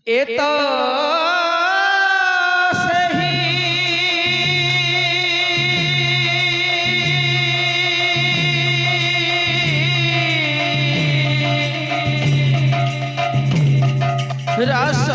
एता रस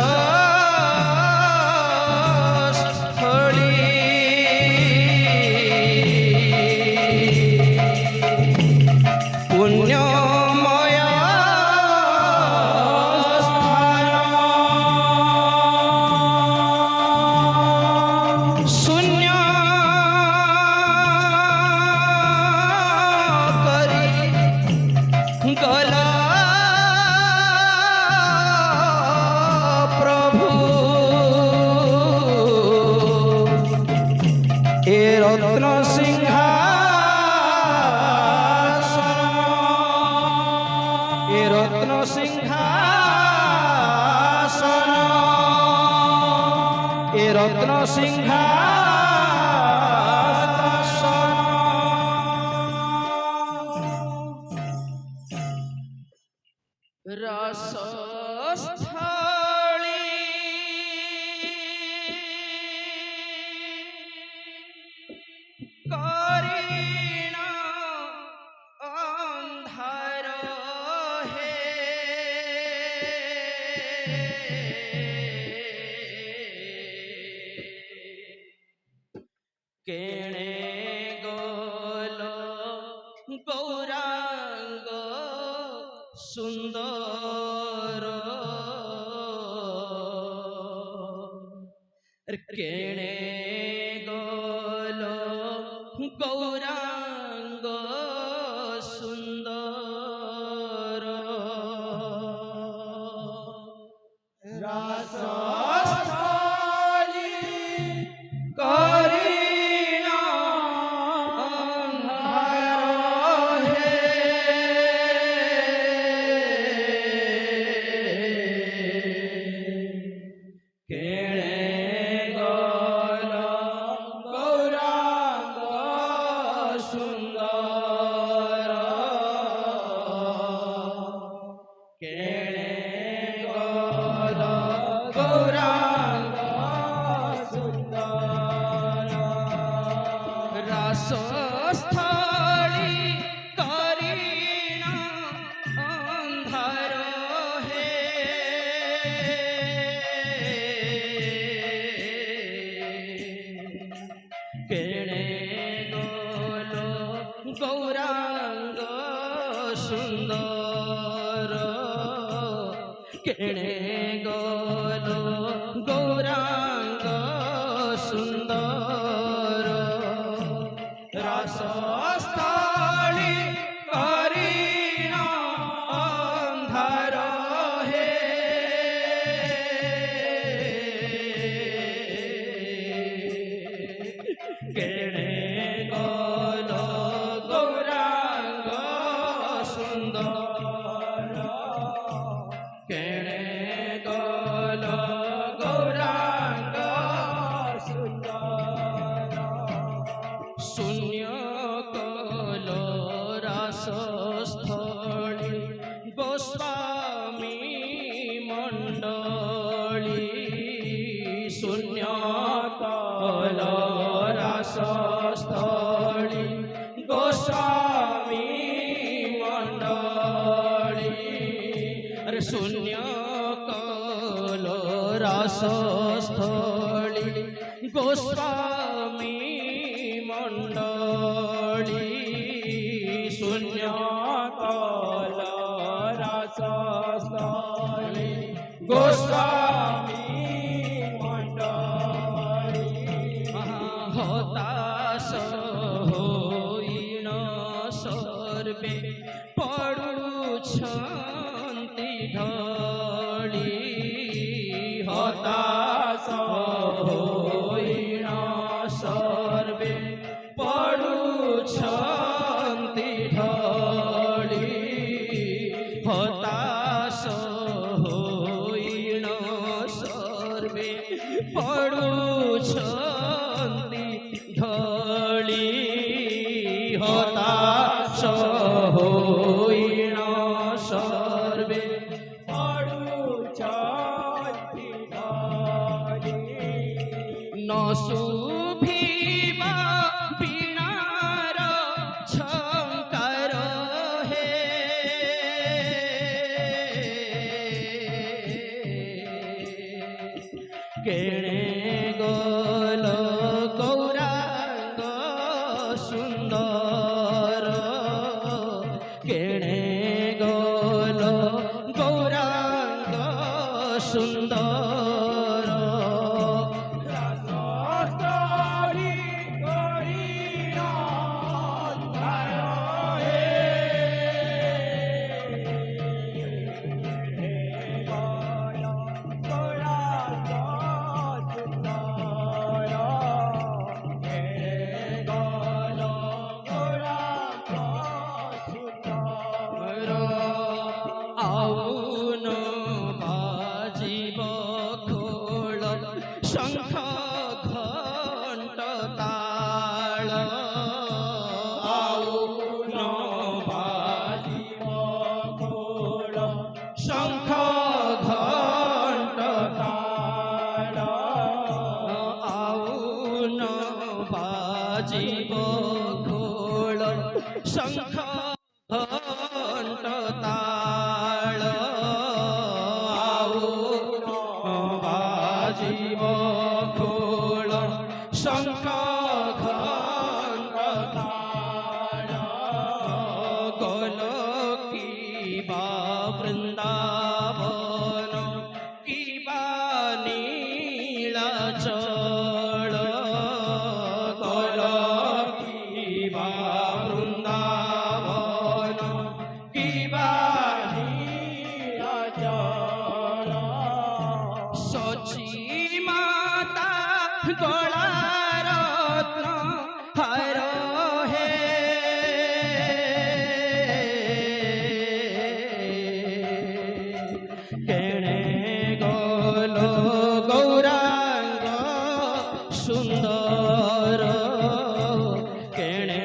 रत्न सिंहासन ए रत्न सिंहासन ए रत्न सिंहासन रसस्थली करीण अंधार हे केणे गोल गौरांग सुंदर केणे गौरांग सुंदर रसस्थली करीण अंधार हे केणे रसस्थली करीण अंधार हे केणे गोलो गौरांग सुंदर केणे गोलो गौरांग सुंदर रसस्थली करीण अंधार हे केणे गोलो गौरांग सुंदर केणे गोलो गौरांग सुंदर शून्य कलो रसस्थली गोस्वामी मंडली शून्य कलो रसस्थली गोस्वामी मंडली अरे शून्य कलो रसस्थली गोस्वामी मंडली शून्य कल रसस्थली गोस्वामी मंडली हताश होइन सर्वे पडुछन्ति ढली हताश होइन सर्वे पडुछन्ति ढली हताश होइन सर्वे पडुछन्ति ढली हताश होइन सर्वे पडुछन्ति ଶୁଭିବା ବୀଣାର ଝଙ୍କାର ହେ କେଣେ ଗଲ ଗୌରାଙ୍ଗ ସୁନ୍ଦର କେଣେ ଗଲ ଗୌରାଙ୍ଗ ସୁନ୍ଦର ଆଉନ ବାଜିବ ଖୋଳ ଶଙ୍ଖ ଘଣ୍ଟ ତାଳ ଆଉନ ବାଜିବ ଖୋଳ ଶଙ୍ଖ ଘଣ୍ଟ ତାଳ ଆଉନ ବାଜିବ ଖୋଳ ଶଙ୍ଖ ଘଣ୍ଟ ତାଳ ଆଉନ ବାଜିବ ଖୋଳ ଶଙ୍ଖ ଘଣ୍ଟ ତାଳ ଗଲ କିବା ବୃନ୍ଦାବନ କିବା ନୀଳାଚଳ ଗଲ କିବା ବୃନ୍ଦାବନ কিবা নীলাচল সচি মাতা গলা রত্ন হার হে কেণে গল গৌরাঙ্গ সুন্দর কেণে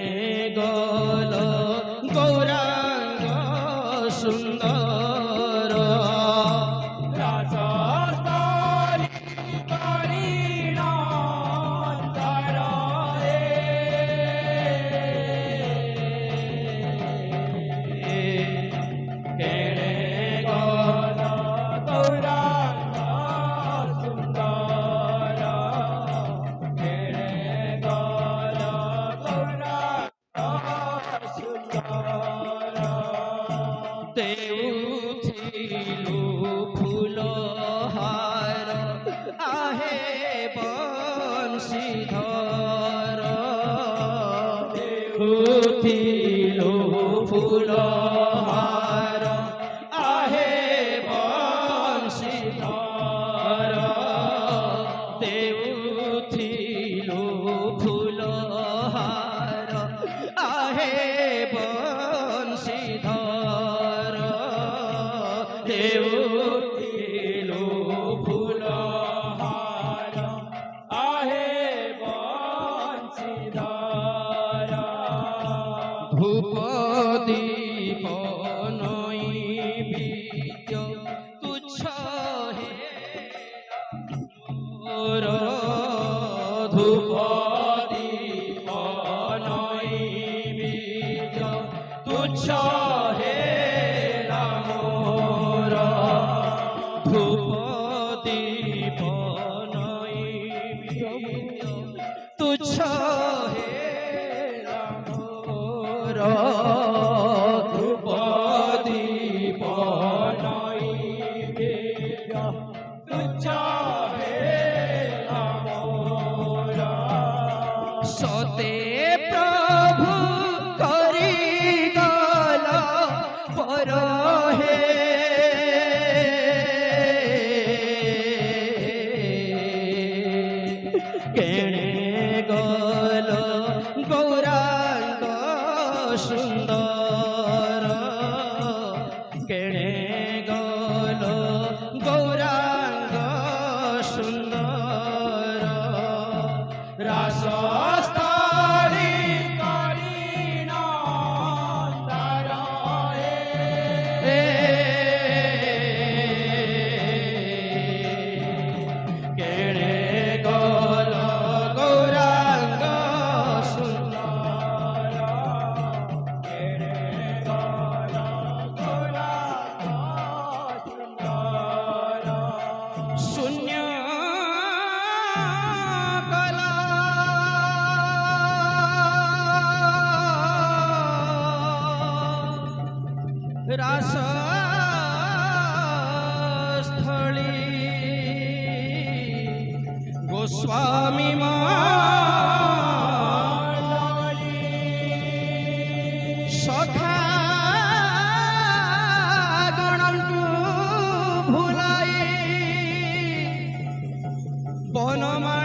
গল গৌরাঙ্গ সুন্দর রাজস্থানী পরিণান্তর কেণে গল গৌরাঙ্গ সুন্দর কেণে গল গৌরাঙ্গ সুন্দর দেউথিলু ফুল হার আহে বংশীধর দেউথিলু ফুল হার আহে বংশীধর দেউথিলু ফুল হার আহে বংশীধর দেউথিলু ফুল হার আহে বংশীধর ধূপ দীপ নৈবেদ্য তুচ্ছ হে মোর ধূপ দীপ নৈবেদ্য তুচ্ছ হে মোর ধূপ দীপ নৈবেদ্য তুচ্ছ হে মোর ধূপ দীপ নৈবেদ্য তুচ্ছ হে মোর সতে প্রভু করি গল পর হে কেণে গল গৌরাঙ্গ সুন্দর কেণে গল গৌরাঙ্গ ଗୋସ୍ୱାମୀ ସଖା ଗଣଙ୍କୁ ଭୁଲାଇ ବନମା